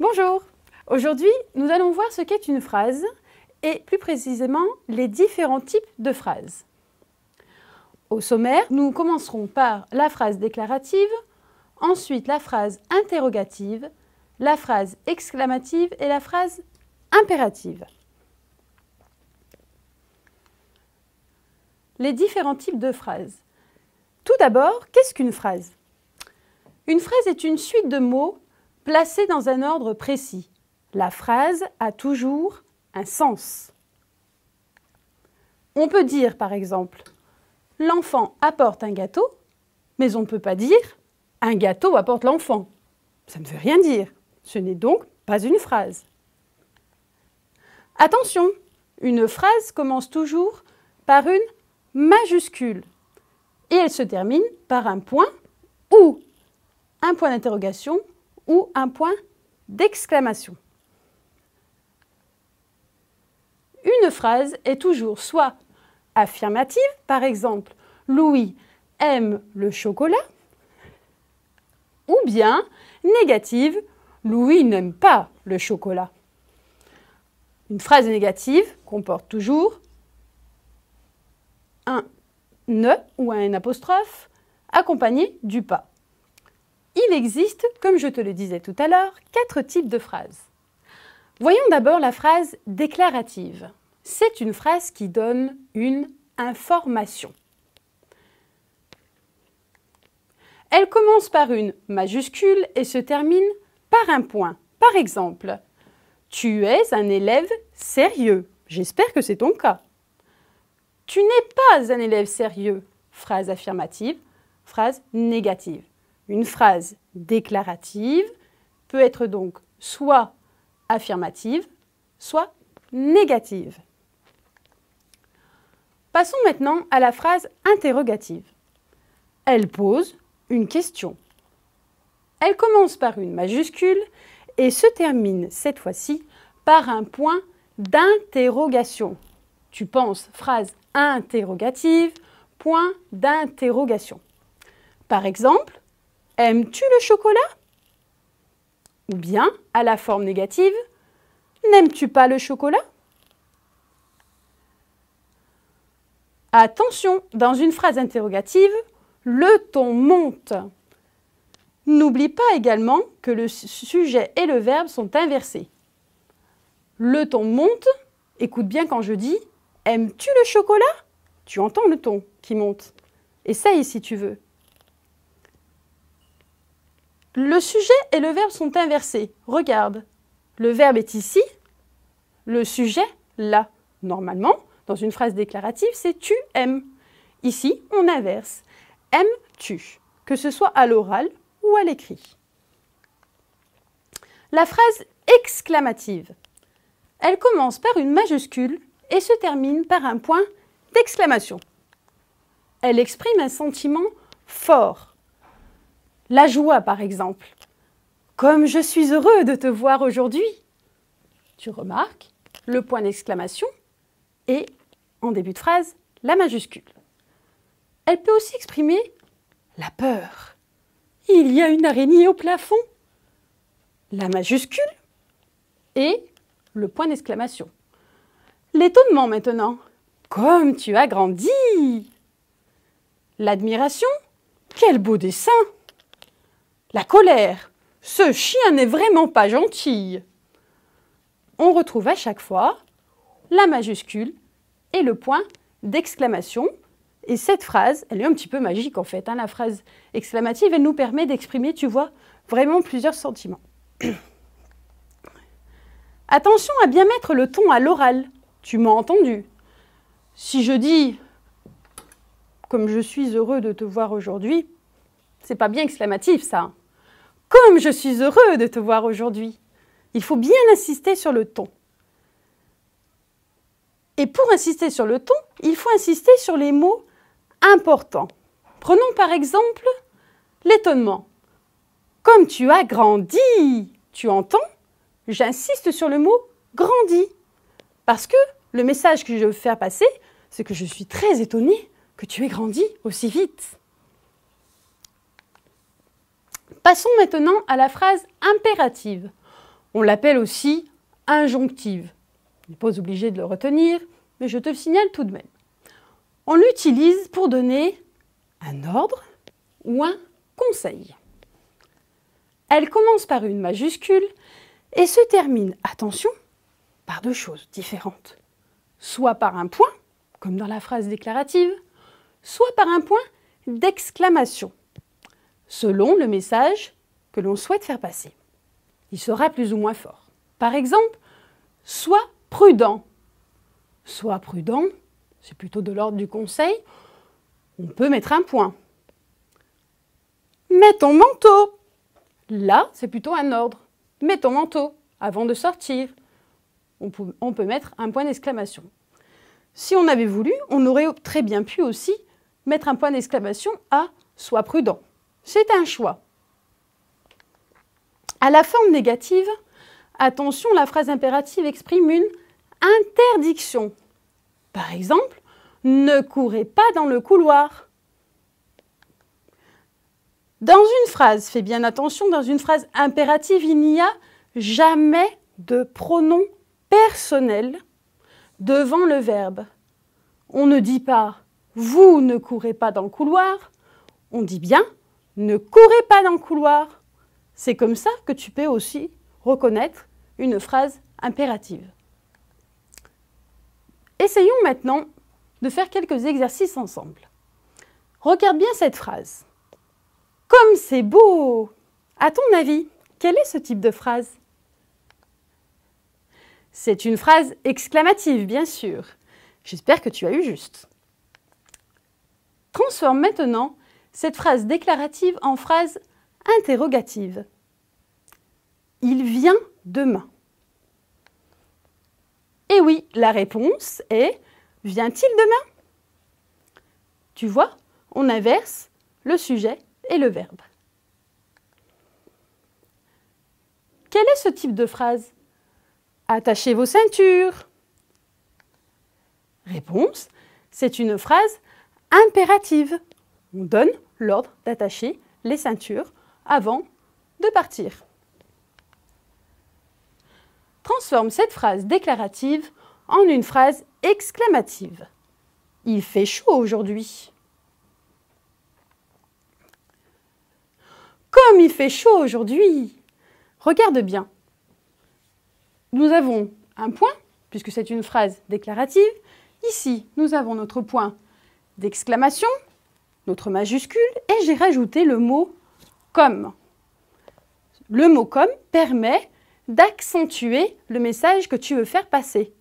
Bonjour! Aujourd'hui, nous allons voir ce qu'est une phrase et plus précisément les différents types de phrases. Au sommaire, nous commencerons par la phrase déclarative, ensuite la phrase interrogative, la phrase exclamative et la phrase impérative. Les différents types de phrases. Tout d'abord, qu'est-ce qu'une phrase? Une phrase est une suite de mots placés dans un ordre précis. La phrase a toujours un sens. On peut dire par exemple « L'enfant apporte un gâteau », mais on ne peut pas dire « Un gâteau apporte l'enfant ». Ça ne veut rien dire. Ce n'est donc pas une phrase. Attention, une phrase commence toujours par une majuscule et elle se termine par un point ou un point d'interrogation ou un point d'exclamation. Une phrase est toujours soit affirmative, par exemple « Louis aime le chocolat » ou bien négative « Louis n'aime pas le chocolat ». Une phrase négative comporte toujours un « ne » ou un « n » apostrophe accompagné du « pas ». Il existe, comme je te le disais tout à l'heure, 4 types de phrases. Voyons d'abord la phrase déclarative. C'est une phrase qui donne une information. Elle commence par une majuscule et se termine par un point. Par exemple, « Tu es un élève sérieux ». J'espère que c'est ton cas. « Tu n'es pas un élève sérieux ». Phrase affirmative, phrase négative. Une phrase déclarative peut être donc soit affirmative, soit négative. Passons maintenant à la phrase interrogative. Elle pose une question. Elle commence par une majuscule et se termine cette fois-ci par un point d'interrogation. Tu penses phrase interrogative, point d'interrogation. Par exemple, aimes-tu le chocolat? Ou bien, à la forme négative, n'aimes-tu pas le chocolat? Attention, dans une phrase interrogative, le ton monte. N'oublie pas également que le sujet et le verbe sont inversés. Le ton monte, écoute bien quand je dis « Aimes-tu le chocolat ?» Tu entends le ton qui monte. Essaye si tu veux. Le sujet et le verbe sont inversés. Regarde, le verbe est ici, le sujet là. Normalement, dans une phrase déclarative, c'est « tu aimes ». Ici, on inverse. « Aimes-tu » que ce soit à l'oral ou à l'écrit. La phrase exclamative. Elle commence par une majuscule et se termine par un point d'exclamation. Elle exprime un sentiment fort. La joie, par exemple. « Comme je suis heureux de te voir aujourd'hui !» Tu remarques le point d'exclamation et, en début de phrase, la majuscule. Elle peut aussi exprimer la peur. « Il y a une araignée au plafond !» La majuscule et le point d'exclamation. L'étonnement maintenant. « Comme tu as grandi !» L'admiration. « Quel beau dessin !» La colère. « Ce chien n'est vraiment pas gentil !» On retrouve à chaque fois la majuscule et le point d'exclamation. Et cette phrase, elle est un petit peu magique en fait. La phrase exclamative, elle nous permet d'exprimer, tu vois, vraiment plusieurs sentiments. Attention à bien mettre le ton à l'oral. Tu m'as entendu. Si je dis « Comme je suis heureux de te voir aujourd'hui », c'est pas bien exclamatif ça. Comme je suis heureux de te voir aujourd'hui. Il faut bien insister sur le ton. Et pour insister sur le ton, il faut insister sur les mots importants. Prenons par exemple l'étonnement. Comme tu as grandi, tu entends? J'insiste sur le mot grandi. Parce que le message que je veux faire passer, c'est que je suis très étonnée que tu aies grandi aussi vite. Passons maintenant à la phrase impérative. On l'appelle aussi injonctive. Tu n'es pas obligé de le retenir, mais je te le signale tout de même. On l'utilise pour donner un ordre ou un conseil. Elle commence par une majuscule et se termine, attention, par deux choses différentes. Soit par un point, comme dans la phrase déclarative, soit par un point d'exclamation, selon le message que l'on souhaite faire passer. Il sera plus ou moins fort. Par exemple, sois prudent. Sois prudent, c'est plutôt de l'ordre du conseil. On peut mettre un point. Mets ton manteau. Là, c'est plutôt un ordre. Mets ton manteau avant de sortir. On peut mettre un point d'exclamation. Si on avait voulu, on aurait très bien pu aussi mettre un point d'exclamation à « sois prudent ». C'est un choix. À la forme négative, attention, la phrase impérative exprime une interdiction. Par exemple, « ne courez pas dans le couloir ». Dans une phrase, fais bien attention, dans une phrase impérative, il n'y a jamais de pronom personnel devant le verbe. On ne dit pas « vous ne courez pas dans le couloir », on dit bien « ne courez pas dans le couloir ». C'est comme ça que tu peux aussi reconnaître une phrase impérative. Essayons maintenant de faire quelques exercices ensemble. Regarde bien cette phrase. Comme c'est beau! À ton avis, quel est ce type de phrase? C'est une phrase exclamative, bien sûr. J'espère que tu as eu juste. Transforme maintenant cette phrase déclarative en phrase interrogative. Il vient demain. Et oui, la réponse est « vient-il demain ?» Tu vois, on inverse le sujet et le verbe. Quel est ce type de phrase? Attachez vos ceintures. Réponse, c'est une phrase impérative. On donne l'ordre d'attacher les ceintures avant de partir. Transforme cette phrase déclarative en une phrase exclamative. Il fait chaud aujourd'hui. Comme il fait chaud aujourd'hui! Regarde bien. Nous avons un point, puisque c'est une phrase déclarative. Ici, nous avons notre point d'exclamation, notre majuscule, et j'ai rajouté le mot « comme ». Le mot « comme » permet d'accentuer le message que tu veux faire passer.